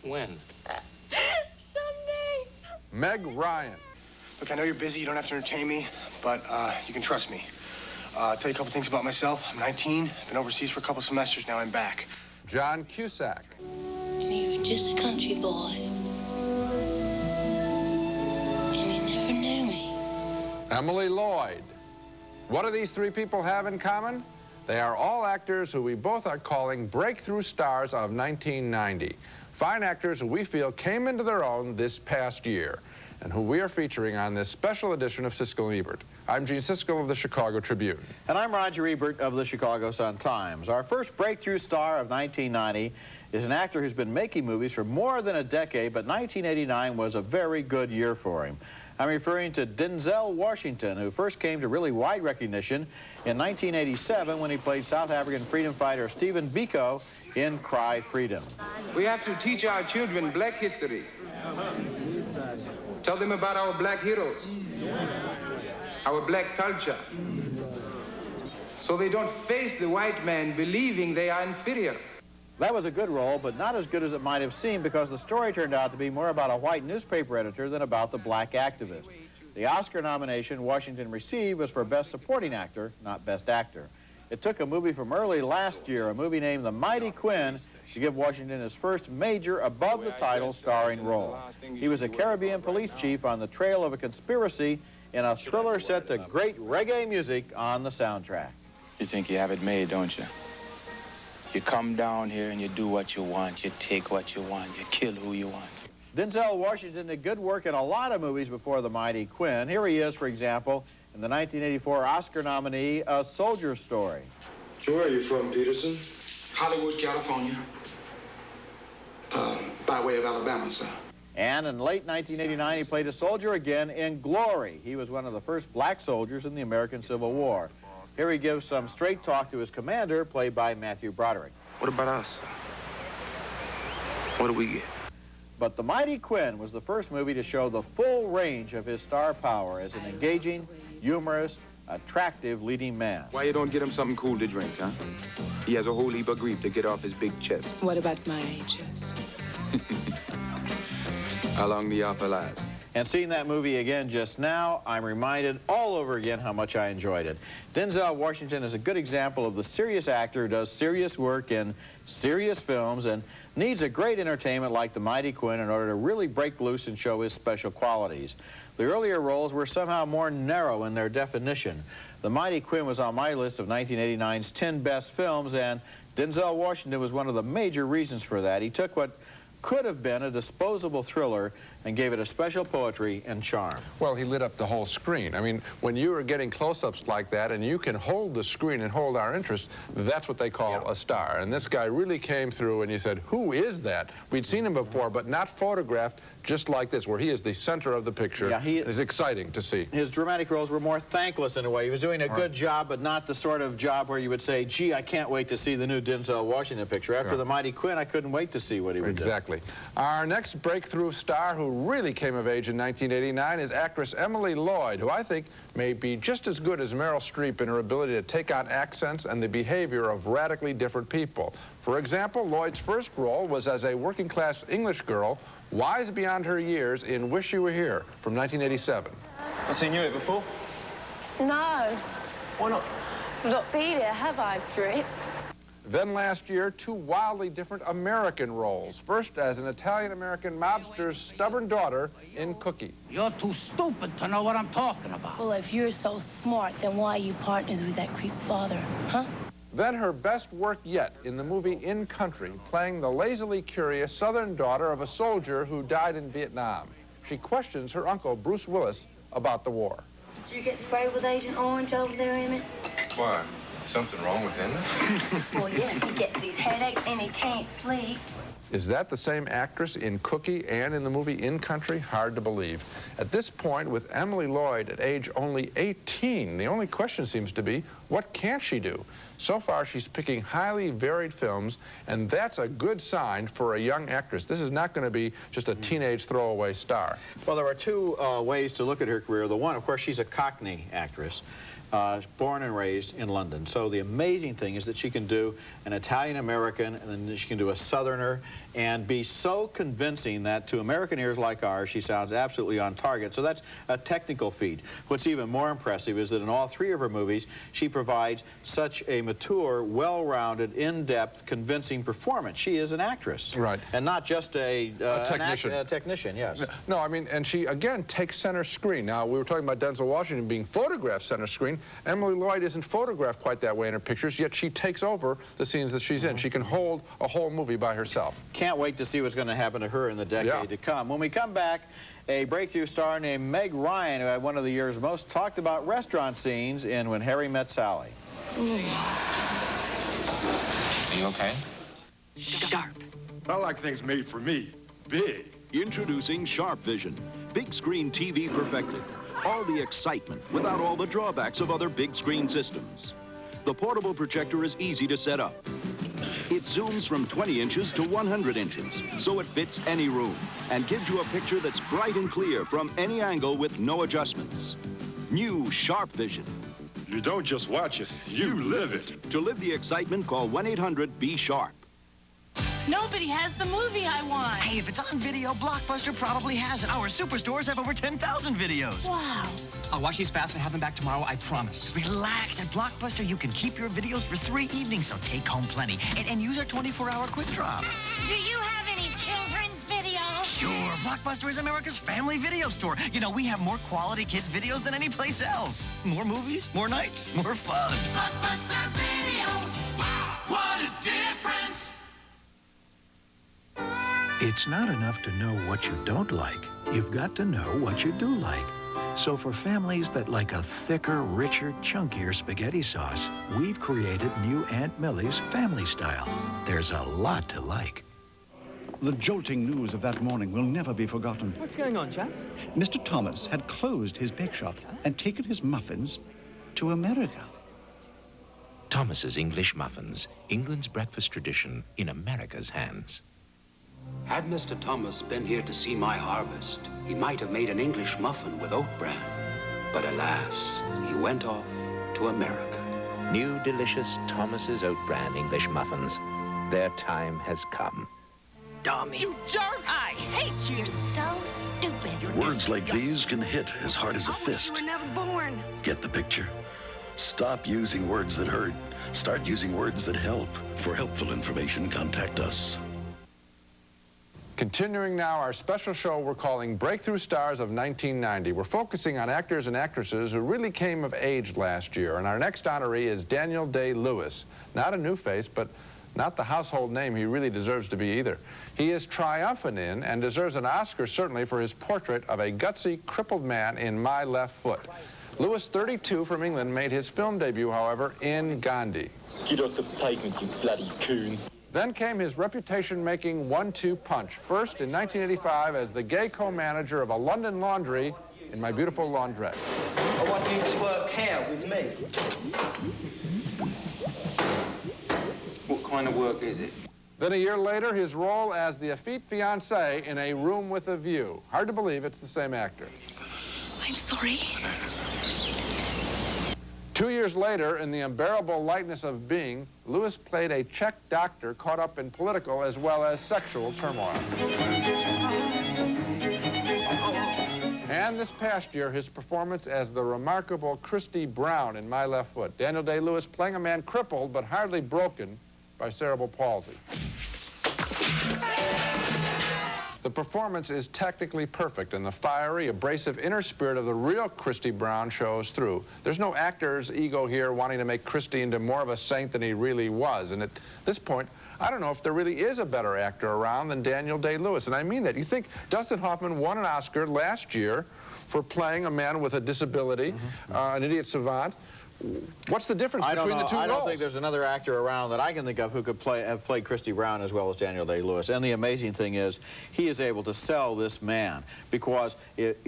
When? Someday. Meg Ryan. Look, I know you're busy, you don't have to entertain me, but you can trust me. I'll tell you a couple things about myself. I'm 19, been overseas for a couple semesters, now I'm back. John Cusack. And you were just a country boy. And you never knew me. Emily Lloyd. What do these three people have in common? They are all actors who we both are calling breakthrough stars of 1990. Fine actors who we feel came into their own this past year, and who we are featuring on this special edition of Siskel and Ebert. I'm Gene Siskel of the Chicago Tribune. And I'm Roger Ebert of the Chicago Sun-Times. Our first breakthrough star of 1990 is an actor who's been making movies for more than a decade, but 1989 was a very good year for him. I'm referring to Denzel Washington, who first came to really wide recognition in 1987 when he played South African freedom fighter Stephen Biko in Cry Freedom. We have to teach our children black history. Tell them about our black heroes, our black culture, so they don't face the white man believing they are inferior. That was a good role, but not as good as it might have seemed, because the story turned out to be more about a white newspaper editor than about the black activist. The Oscar nomination Washington received was for Best Supporting Actor, not Best Actor. It took a movie from early last year, a movie named The Mighty Quinn, to give Washington his first major above-the-title starring role. He was a Caribbean police chief on the trail of a conspiracy in a thriller set to great reggae music on the soundtrack. You think you have it made, don't you? You come down here and you do what you want, you take what you want, you kill who you want. Denzel Washington did good work in a lot of movies before The Mighty Quinn. Here he is, for example, in the 1984 Oscar nominee, A Soldier Story. Where are you from, Peterson? Hollywood, California. By way of Alabama, sir. And in late 1989, he played a soldier again in Glory. He was one of the first black soldiers in the American Civil War. Here he gives some straight talk to his commander, played by Matthew Broderick. What about us? What do we get? But The Mighty Quinn was the first movie to show the full range of his star power as an engaging, humorous, attractive leading man. Why you don't get him something cool to drink, huh? He has a whole heap of grief to get off his big chest. What about my chest? How long the offer lasts? And seeing that movie again just now, I'm reminded all over again how much I enjoyed it. Denzel Washington is a good example of the serious actor who does serious work in serious films and needs a great entertainment like The Mighty Quinn in order to really break loose and show his special qualities. The earlier roles were somehow more narrow in their definition. The Mighty Quinn was on my list of 1989's 10 best films, and Denzel Washington was one of the major reasons for that. He took what could have been a disposable thriller and gave it a special poetry and charm. Well, he lit up the whole screen. I mean, when you are getting close-ups like that and you can hold the screen and hold our interest, that's what they call a star. And this guy really came through, and you said, who is that? We'd seen him before, but not photographed just like this, where he is the center of the picture. Yeah, it's exciting to see. His dramatic roles were more thankless in a way. He was doing a good job, but not the sort of job where you would say, gee, I can't wait to see the new Denzel Washington picture. After The Mighty Quinn, I couldn't wait to see what he would do. Exactly. Our next breakthrough star who really came of age in 1989 is actress Emily Lloyd, who I think may be just as good as Meryl Streep in her ability to take on accents and the behavior of radically different people. For example, Lloyd's first role was as a working-class English girl, wise beyond her years, in Wish You Were Here from 1987. I've seen you here before. No. Why not? I've not been here, have I, Drip? Then last year, two wildly different American roles. First as an Italian-American mobster's stubborn daughter in Cookie. You're too stupid to know what I'm talking about. Well, if you're so smart, then why are you partners with that creep's father, huh? Then her best work yet in the movie In Country, playing the lazily curious southern daughter of a soldier who died in Vietnam. She questions her uncle, Bruce Willis, about the war. Did you get sprayed with Agent Orange over there, Emmett? Why? Something wrong with him? Well, yes, he gets these headaches and he can't sleep. Is that the same actress in Cookie and in the movie In Country? Hard to believe. At this point, with Emily Lloyd at age only 18, the only question seems to be, what can she do? So far, she's picking highly varied films, and that's a good sign for a young actress. This is not going to be just a teenage throwaway star. Well, there are two ways to look at her career. The one, of course, she's a Cockney actress. born and raised in London. So the amazing thing is that she can do an Italian-American, and then she can do a Southerner, and be so convincing that to American ears like ours, she sounds absolutely on target. So that's a technical feat. What's even more impressive is that in all three of her movies, she provides such a mature, well-rounded, in-depth, convincing performance. She is an actress. Right. And not just a technician. A technician, yes. No, I mean, and she, again, takes center screen. Now, we were talking about Denzel Washington being photographed center screen. Emily Lloyd isn't photographed quite that way in her pictures, yet she takes over the scenes that she's in. She can hold a whole movie by herself. Can't wait to see what's going to happen to her in the decade to come. When we come back, a breakthrough star named Meg Ryan, who had one of the year's most talked about restaurant scenes in When Harry Met Sally. Are you okay? Sharp. I like things made for me. Big. Introducing Sharp Vision. Big screen TV perfected. All the excitement without all the drawbacks of other big screen systems. The portable projector is easy to set up. It zooms from 20 inches to 100 inches, so it fits any room and gives you a picture that's bright and clear from any angle with no adjustments. New Sharp Vision. You don't just watch it, you live it. To live the excitement, call 1-800-BE-SHARP. Nobody has the movie I want. Hey, if it's on video, Blockbuster probably has it. Our superstores have over 10,000 videos. Wow. I'll watch these fast and have them back tomorrow, I promise. Relax. At Blockbuster, you can keep your videos for 3 evenings, so take home plenty. And use our 24-hour quick drop. Do you have any children's videos? Sure. Blockbuster is America's family video store. You know, we have more quality kids' videos than any place else. More movies, more nights, more fun. Blockbuster Video. Wow, what a difference. It's not enough to know what you don't like. You've got to know what you do like. So for families that like a thicker, richer, chunkier spaghetti sauce, we've created new Aunt Millie's Family Style. There's a lot to like. The jolting news of that morning will never be forgotten. What's going on, chaps? Mr. Thomas had closed his bake shop and taken his muffins to America. Thomas's English Muffins, England's breakfast tradition in America's hands. Had Mr. Thomas been here to see my harvest, he might have made an English muffin with oat bran. But alas, he went off to America. New delicious Thomas's Oat Bran English Muffins. Their time has come. Dummy. You jerk! I hate you. You're so stupid. Words like these can hit as hard as a fist. You were never born. Get the picture? Stop using words that hurt. Start using words that help. For helpful information, contact us. Continuing now our special show we're calling Breakthrough Stars of 1990. We're focusing on actors and actresses who really came of age last year. And our next honoree is Daniel Day-Lewis. Not a new face, but not the household name he really deserves to be either. He is triumphant in and deserves an Oscar certainly for his portrait of a gutsy, crippled man in My Left Foot. Lewis, 32, from England, made his film debut, however, in Gandhi. Get off the pavement, you bloody coon. Then came his reputation-making one-two punch. First, in 1985, as the gay co-manager of a London laundry in My Beautiful Laundrette. I want you to work here with me. What kind of work is it? Then a year later, his role as the effete fiancé in A Room with a View. Hard to believe it's the same actor. I'm sorry. 2 years later, in The Unbearable Lightness of Being, Lewis played a Czech doctor caught up in political as well as sexual turmoil. And this past year, his performance as the remarkable Christy Brown in My Left Foot. Daniel Day-Lewis playing a man crippled but hardly broken by cerebral palsy. The performance is technically perfect, and the fiery, abrasive inner spirit of the real Christy Brown shows through. There's no actor's ego here wanting to make Christy into more of a saint than he really was. And at this point, I don't know if there really is a better actor around than Daniel Day-Lewis. And I mean that. You think Dustin Hoffman won an Oscar last year for playing a man with a disability, an idiot savant. What's the difference between the two roles? I don't think there's another actor around that I can think of who could have played Christy Brown as well as Daniel Day-Lewis. And the amazing thing is, he is able to sell this man because,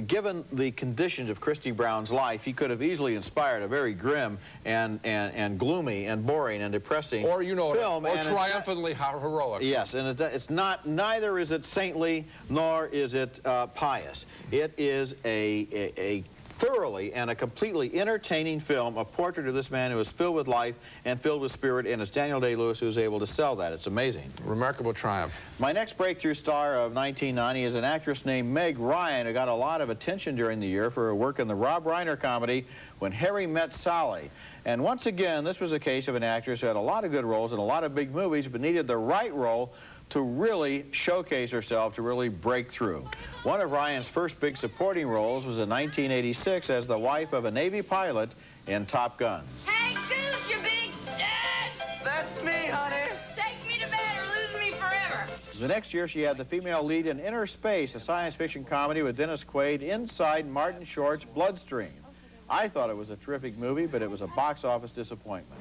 given the conditions of Christy Brown's life, he could have easily inspired a very grim and gloomy and boring and depressing film. Or and triumphantly heroic. Yes, and it's not. Neither is it saintly nor is it pious. It is a thoroughly and a completely entertaining film, a portrait of this man who is filled with life and filled with spirit, and it's Daniel Day-Lewis who's able to sell that. It's amazing. Remarkable triumph. My next breakthrough star of 1990 is an actress named Meg Ryan, who got a lot of attention during the year for her work in the Rob Reiner comedy When Harry Met Sally. And once again, this was a case of an actress who had a lot of good roles in a lot of big movies, but needed the right role to really showcase herself, to really break through. One of Ryan's first big supporting roles was in 1986 as the wife of a Navy pilot in Top Gun. Hey, Goose, you big stud! That's me, honey. Take me to bed or lose me forever. The next year, she had the female lead in Inner Space, a science fiction comedy with Dennis Quaid inside Martin Short's Bloodstream. I thought it was a terrific movie, but it was a box office disappointment.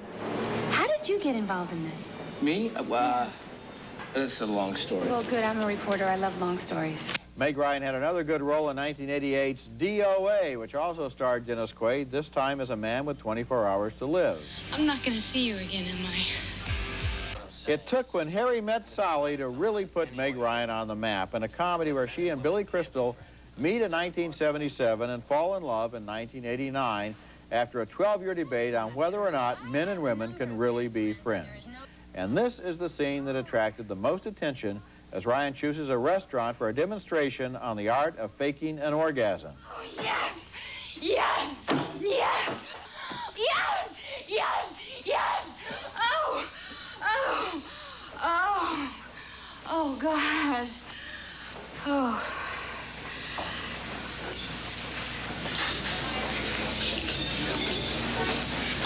How did you get involved in this? Me? This is a long story. Well, good. I'm a reporter. I love long stories. Meg Ryan had another good role in 1988's DOA, which also starred Dennis Quaid, this time as a man with 24 hours to live. I'm not gonna see you again, am I? It took When Harry Met Sally to really put Meg Ryan on the map in a comedy where she and Billy Crystal meet in 1977 and fall in love in 1989 after a 12-year debate on whether or not men and women can really be friends. And this is the scene that attracted the most attention as Ryan chooses a restaurant for a demonstration on the art of faking an orgasm. Oh, yes! Yes! Yes! Yes! Yes! Yes! Oh! Oh! Oh! Oh, God. Oh.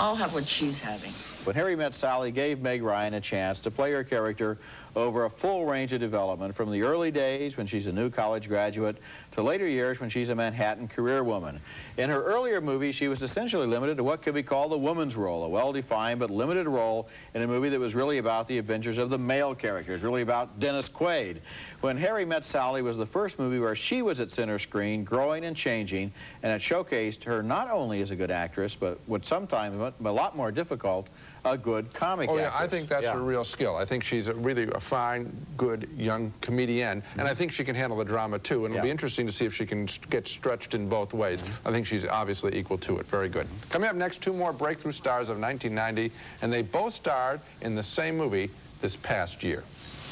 I'll have what she's having. When Harry Met Sally gave Meg Ryan a chance to play her character over a full range of development, from the early days when she's a new college graduate to later years when she's a Manhattan career woman. In her earlier movies, she was essentially limited to what could be called the woman's role, a well-defined but limited role in a movie that was really about the adventures of the male characters, really about Dennis Quaid. When Harry Met Sally was the first movie where she was at center screen, growing and changing, and it showcased her not only as a good actress, but what sometimes, a lot more difficult, a good comic actress. I think that's her real skill. I think she's really a fine, good, young comedian, and I think she can handle the drama, too, and it'll be interesting to see if she can get stretched in both ways. I think she's obviously equal to it. Very good. Coming up next, two more breakthrough stars of 1990, and they both starred in the same movie this past year.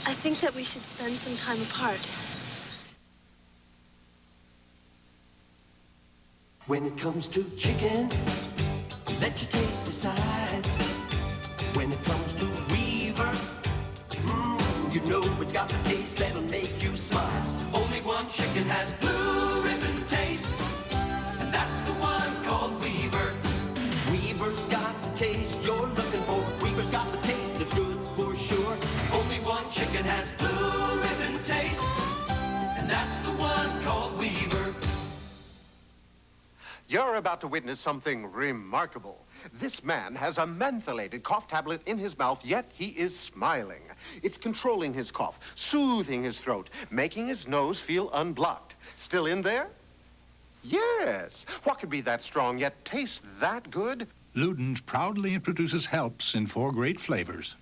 I think that we should spend some time apart. When it comes to chicken, let your taste decide. When it comes to Weaver, you know it's got the taste that'll make you smile. Only one chicken has blue ribbon taste, and that's the one called Weaver. Weaver's got the taste you're looking for. Weaver's got the taste that's good for sure. Only one chicken has blue ribbon taste, and that's the one called Weaver. You're about to witness something remarkable. This man has a mentholated cough tablet in his mouth, yet he is smiling. It's controlling his cough, soothing his throat, making his nose feel unblocked. Still in there? Yes. What could be that strong, yet taste that good? Luden's proudly introduces Helps in 4 great flavors.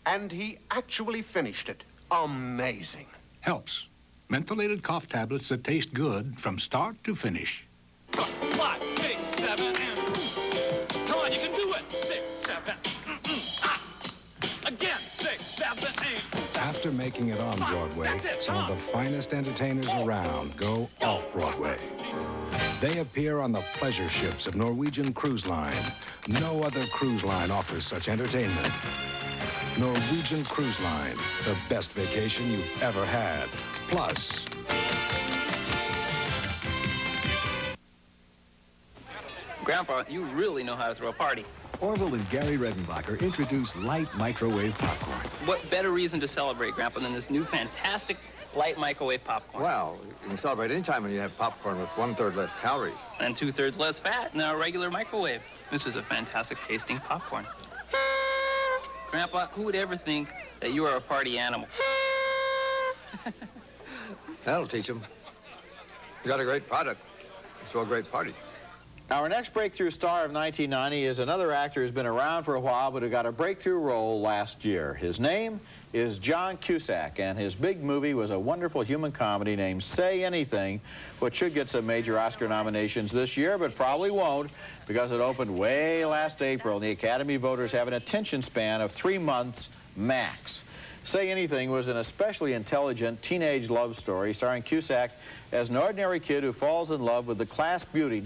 And he actually finished it. Amazing. Helps. Mentholated cough tablets that taste good from start to finish. 5, 6, 7, and... Come on, you can do it. 6, 7, ah! Again, 6, 7, 8. After making it on Broadway, some of the finest entertainers around go off-Broadway. They appear on the pleasure ships of Norwegian Cruise Line. No other cruise line offers such entertainment. Norwegian Cruise Line, the best vacation you've ever had. Plus... Grandpa, you really know how to throw a party. Orville and Gary Redenbacher introduced light microwave popcorn. What better reason to celebrate, Grandpa, than this new fantastic light microwave popcorn? Well, you can celebrate any time when you have popcorn with 1/3 less calories. And 2/3 less fat than a regular microwave. This is a fantastic tasting popcorn. Grandpa, who would ever think that you are a party animal? That'll teach them. You got a great product. Throw great parties. Our next breakthrough star of 1990 is another actor who's been around for a while but who got a breakthrough role last year. His name is John Cusack, and his big movie was a wonderful human comedy named Say Anything, which should get some major Oscar nominations this year, but probably won't because it opened way last April, and the Academy voters have an attention span of 3 months max. Say Anything was an especially intelligent teenage love story starring Cusack as an ordinary kid who falls in love with the class beauty.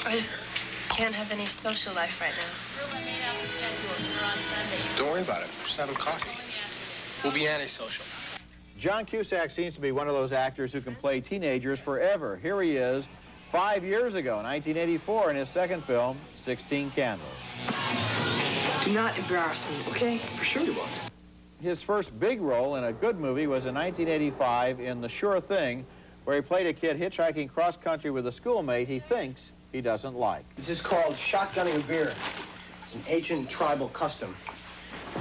I just can't have any social life right now. Don't worry about it. We're just having coffee. We'll be antisocial. John Cusack seems to be one of those actors who can play teenagers forever. Here he is 5 years ago, 1984, in his second film, 16 Candles. Do not embarrass me, okay? For sure you won't. His first big role in a good movie was in 1985 in The Sure Thing, where he played a kid hitchhiking cross-country with a schoolmate he thinks he doesn't like. This is called shotgunning a beer. It's an ancient tribal custom.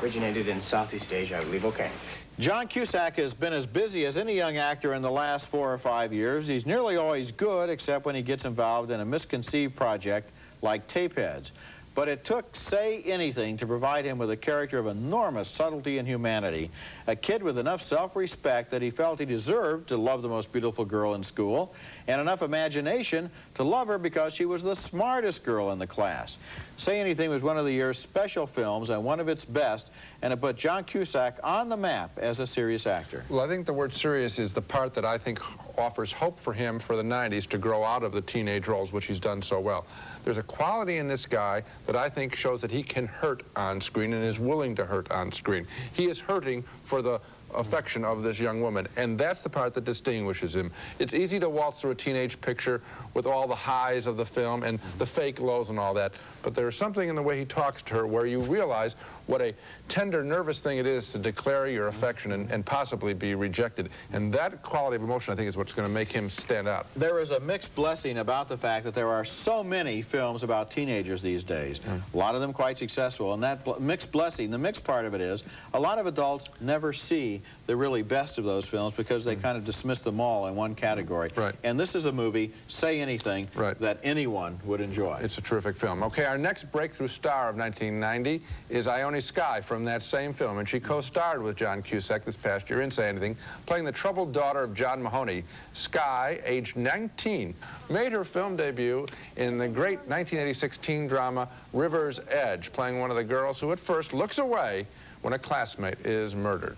Originated in Southeast Asia, I believe. Okay. John Cusack has been as busy as any young actor in the last 4 or 5 years. He's nearly always good, except when he gets involved in a misconceived project like Tapeheads. But it took Say Anything to provide him with a character of enormous subtlety and humanity. A kid with enough self-respect that he felt he deserved to love the most beautiful girl in school, and enough imagination to love her because she was the smartest girl in the class. Say Anything was one of the year's special films and one of its best, and it put John Cusack on the map as a serious actor. Well, I think the word serious is the part that I think offers hope for him for the 90s to grow out of the teenage roles, which he's done so well. There's a quality in this guy that I think shows that he can hurt on screen and is willing to hurt on screen. He is hurting for the affection of this young woman, and that's the part that distinguishes him. It's easy to waltz through a teenage picture with all the highs of the film and the fake lows and all that, but there's something in the way he talks to her where you realize what a tender, nervous thing it is to declare your affection and possibly be rejected. And that quality of emotion, I think, is what's going to make him stand out. There is a mixed blessing about the fact that there are so many films about teenagers these days, a lot of them quite successful, and that mixed blessing, the mixed part of it is, a lot of adults never see the really best of those films because they kind of dismiss them all in one category. Right. And this is a movie, Say Anything, that anyone would enjoy. It's a terrific film. Okay, our next breakthrough star of 1990 is Ione Skye from that same film, and she co-starred with John Cusack this past year in Say Anything, playing the troubled daughter of John Mahoney. Skye, aged 19, made her film debut in the great 1986 teen drama River's Edge, playing one of the girls who at first looks away when a classmate is murdered.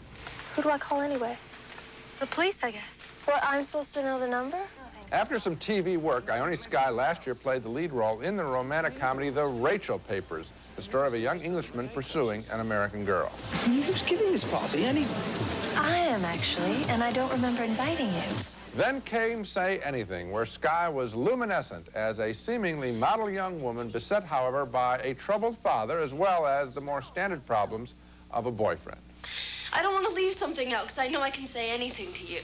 Who do I call anyway? The police, I guess. What, I'm supposed to know the number? After some TV work, Ione Skye last year played the lead role in the romantic comedy The Rachel Papers, the story of a young Englishman pursuing an American girl. Who's giving this party anyway? I am, actually, and I don't remember inviting you. Then came Say Anything, where Skye was luminescent as a seemingly model young woman, beset, however, by a troubled father as well as the more standard problems of a boyfriend. I don't want to leave something out, because I know I can say anything to you.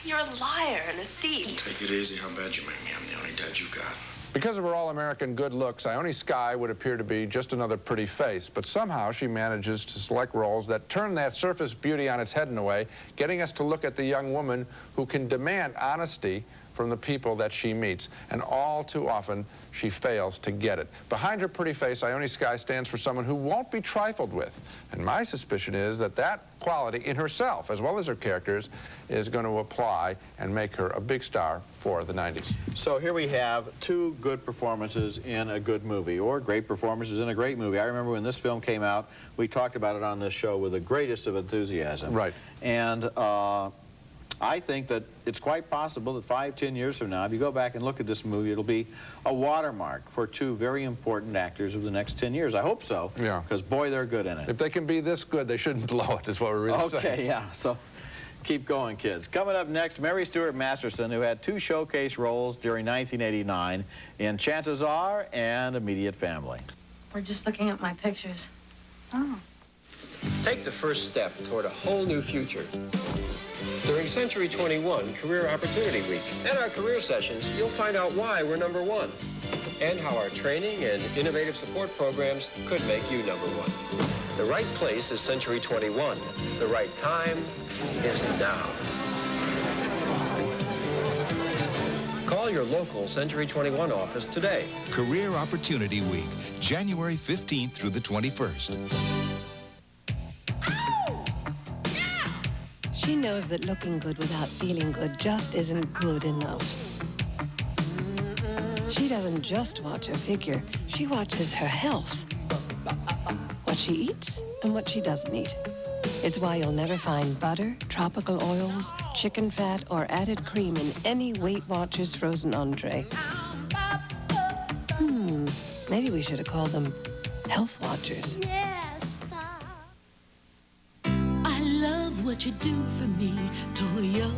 You're a liar and a thief. Take it easy. How bad you make me? I'm the only dad you've got. Because of her all-American good looks, Ione Skye would appear to be just another pretty face, but somehow she manages to select roles that turn that surface beauty on its head in a way, getting us to look at the young woman who can demand honesty from the people that she meets, and all too often she fails to get it. Behind her pretty face, Ione Skye stands for someone who won't be trifled with, and my suspicion is that that quality in herself, as well as her characters, is going to apply and make her a big star for the 90s. So here we have two good performances in a good movie, or great performances in a great movie. I remember when this film came out, we talked about it on this show with the greatest of enthusiasm. Right. And I think that it's quite possible that 5, 10 years from now, if you go back and look at this movie, it'll be a watermark for two very important actors of the next 10 years. I hope so. Yeah. Because, boy, they're good in it. If they can be this good, they shouldn't blow it, is what we're really saying. Okay, yeah. So keep going, kids. Coming up next, Mary Stuart Masterson, who had 2 showcase roles during 1989 in Chances Are and Immediate Family. We're just looking at my pictures. Oh. Take the first step toward a whole new future. During Century 21 Career Opportunity Week and our career sessions, you'll find out why we're #1 and how our training and innovative support programs could make you #1. The right place is Century 21. The right time is now. Call Call your local Century 21 office today. Career Opportunity Week, January 15th through the 21st. She knows that looking good without feeling good just isn't good enough. She doesn't just watch her figure, she watches her health. What she eats and what she doesn't eat. It's why you'll never find butter, tropical oils, chicken fat, or added cream in any Weight Watchers frozen entree. Maybe we should have called them Health Watchers. I love what you do for me, Toyota.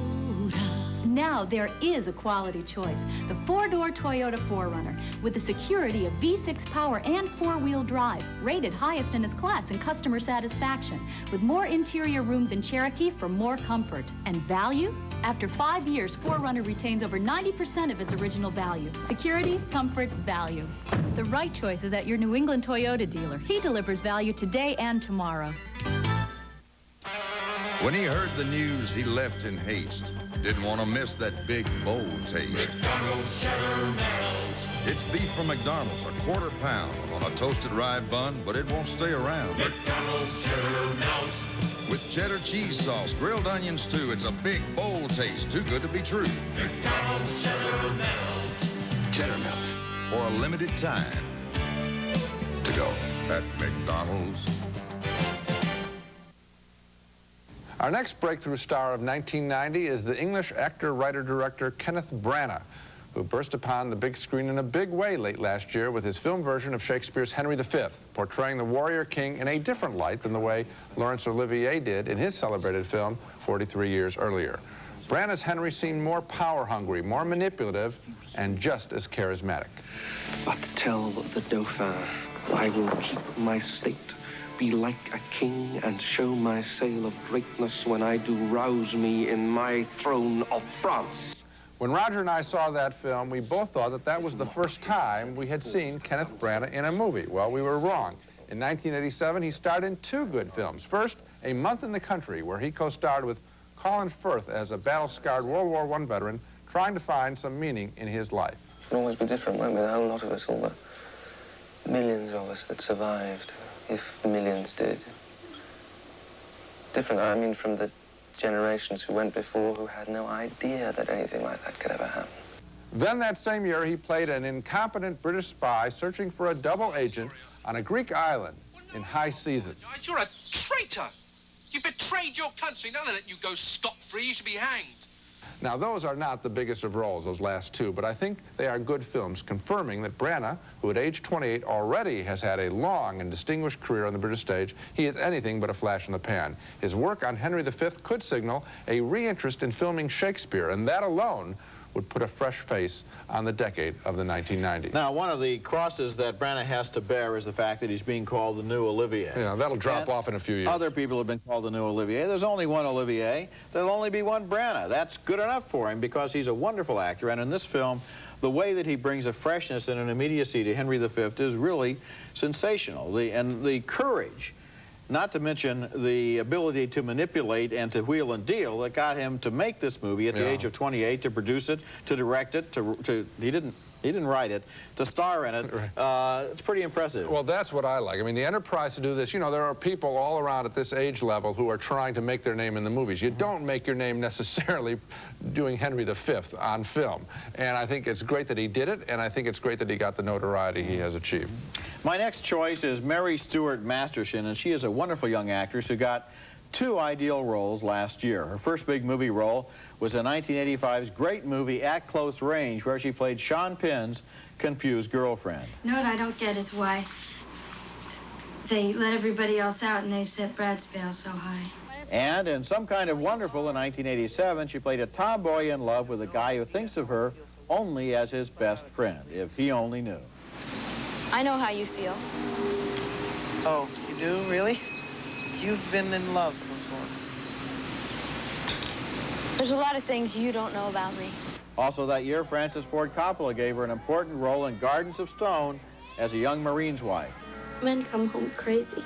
Now there is a quality choice. The four-door Toyota 4Runner with the security of V6 power and four-wheel drive, rated highest in its class in customer satisfaction, with more interior room than Cherokee for more comfort. And value? After 5 years, 4Runner retains over 90% of its original value. Security, comfort, value. The right choice is at your New England Toyota dealer. He delivers value today and tomorrow. When he heard the news, he left in haste. Didn't want to miss that big, bold taste. McDonald's cheddar melts. It's beef from McDonald's, a quarter pound on a toasted rye bun, but it won't stay around. McDonald's cheddar melts. With cheddar cheese sauce, grilled onions too, it's a big, bold taste, too good to be true. McDonald's cheddar melts. Cheddar melt. For a limited time. To go at McDonald's. Our next breakthrough star of 1990 is the English actor, writer, director Kenneth Branagh, who burst upon the big screen in a big way late last year with his film version of Shakespeare's Henry V, portraying the warrior king in a different light than the way Laurence Olivier did in his celebrated film 43 years earlier. Branagh's Henry seemed more power-hungry, more manipulative, and just as charismatic. But tell the Dauphin, I will keep my state, be like a king, and show my sail of greatness when I do rouse me in my throne of France. When Roger and I saw that film, we both thought that that was the first time we had seen Kenneth Branagh in a movie. Well, we were wrong. In 1987, he starred in two good films. First, A Month in the Country, where he co-starred with Colin Firth as a battle-scarred World War I veteran trying to find some meaning in his life. It can always be different, won't we? The whole lot of us, all the millions of us that survived, if millions did. Different, I mean, from the generations who went before who had no idea that anything like that could ever happen. Then that same year, he played an incompetent British spy searching for a double agent on a Greek island in high season. You're a traitor. You betrayed your country. Now they let you go scot-free. You should be hanged. Now, those are not the biggest of roles, those last two, but I think they are good films, confirming that Branagh, who at age 28 already has had a long and distinguished career on the British stage, he is anything but a flash in the pan. His work on Henry V could signal a reinterest in filming Shakespeare, and that alone would put a fresh face on the decade of the 1990s. Now, one of the crosses that Branagh has to bear is the fact that he's being called the new Olivier. Yeah, that'll drop off in a few years. Other people have been called the new Olivier. There's only one Olivier. There'll only be one Branagh. That's good enough for him because he's a wonderful actor. And in this film, the way that he brings a freshness and an immediacy to Henry V is really sensational. And the courage, not to mention the ability to manipulate and to wheel and deal that got him to make this movie at the age of 28, to produce it, to direct it, he didn't write it, to star in it. It's pretty impressive. Well, that's what I like. I mean, the enterprise to do this, you know, there are people all around at this age level who are trying to make their name in the movies. You don't make your name necessarily doing Henry V on film. And I think it's great that he did it, and I think it's great that he got the notoriety he has achieved. My next choice is Mary Stuart Masterson, and she is a wonderful young actress who got two ideal roles last year. Her first big movie role was in 1985's great movie At Close Range, where she played Sean Penn's confused girlfriend. You know what I don't get is why they let everybody else out and they set Brad's bail so high. And in Some Kind of Wonderful in 1987, she played a tomboy in love with a guy who thinks of her only as his best friend, if he only knew. I know how you feel. Oh, you do, really? You've been in love before. There's a lot of things you don't know about me. Also that year, Francis Ford Coppola gave her an important role in Gardens of Stone as a young Marine's wife. Men come home crazy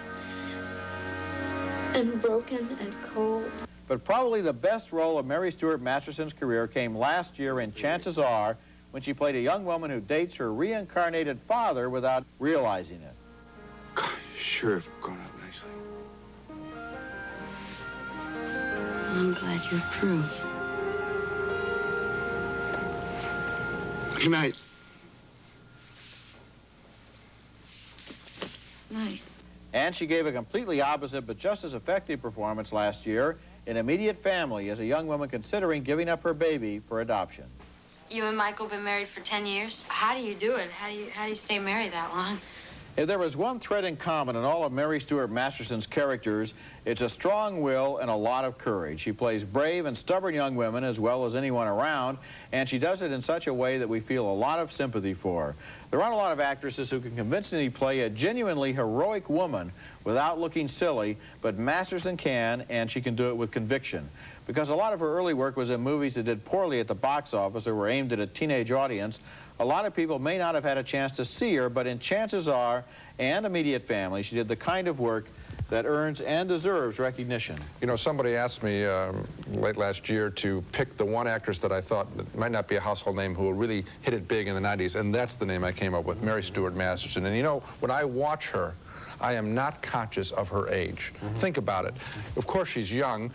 and broken and cold. But probably the best role of Mary Stuart Masterson's career came last year in Chances Are, when she played a young woman who dates her reincarnated father without realizing it. God, you sure have grown up nicely. I'm glad you approve. Good night. Night. And she gave a completely opposite but just as effective performance last year in Immediate Family as a young woman considering giving up her baby for adoption. You and Michael been married for 10 years? How do you do it? How do you stay married that long? If there was one thread in common in all of Mary Stuart Masterson's characters, it's a strong will and a lot of courage. She plays brave and stubborn young women as well as anyone around, and she does it in such a way that we feel a lot of sympathy for her. There aren't a lot of actresses who can convincingly play a genuinely heroic woman without looking silly, but Masterson can, and she can do it with conviction. Because a lot of her early work was in movies that did poorly at the box office or were aimed at a teenage audience, a lot of people may not have had a chance to see her, but in Chances Are and Immediate Family, she did the kind of work that earns and deserves recognition. You know, somebody asked me late last year to pick the one actress that I thought that might not be a household name who will really hit it big in the 90s, and that's the name I came up with, Mary Stuart Masterson. And you know, when I watch her, I am not conscious of her age. Think about it. Of course, she's young,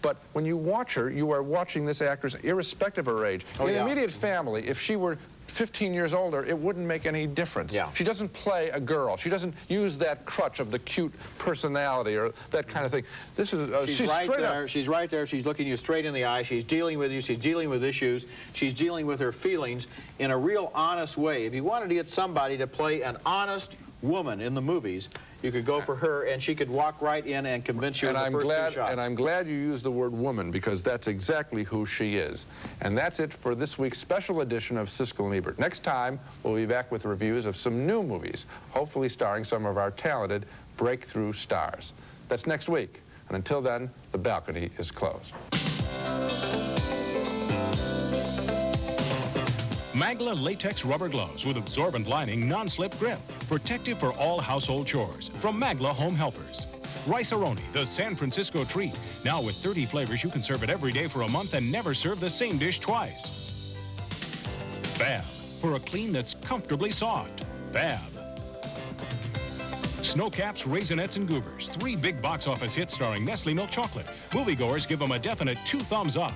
but when you watch her, you are watching this actress irrespective of her age. In Immediate Family, if she were 15 years older, it wouldn't make any difference. She doesn't play a girl. She doesn't use that crutch of the cute personality or that kind of thing. This is she's right there. She's right there. She's looking you straight in the eye. She's dealing with you. She's dealing with issues. She's dealing with her feelings in a real honest way. If you wanted to get somebody to play an honest woman in the movies, you could go for her, and she could walk right in and convince you in the first two shots. And I'm glad you used the word woman, because that's exactly who she is. And that's it for this week's special edition of Siskel and Ebert. Next time, we'll be back with reviews of some new movies, hopefully starring some of our talented breakthrough stars. That's next week. And until then, the balcony is closed. Magla latex rubber gloves with absorbent lining, non-slip grip. Protective for all household chores. From Magla Home Helpers. Rice-A-Roni, the San Francisco treat. Now with 30 flavors, you can serve it every day for a month and never serve the same dish twice. Fab, for a clean that's comfortably soft. Fab. Snow Caps, Raisinets, and Goobers. 3 big box office hits starring Nestle Milk Chocolate. Moviegoers give them a definite 2 thumbs up.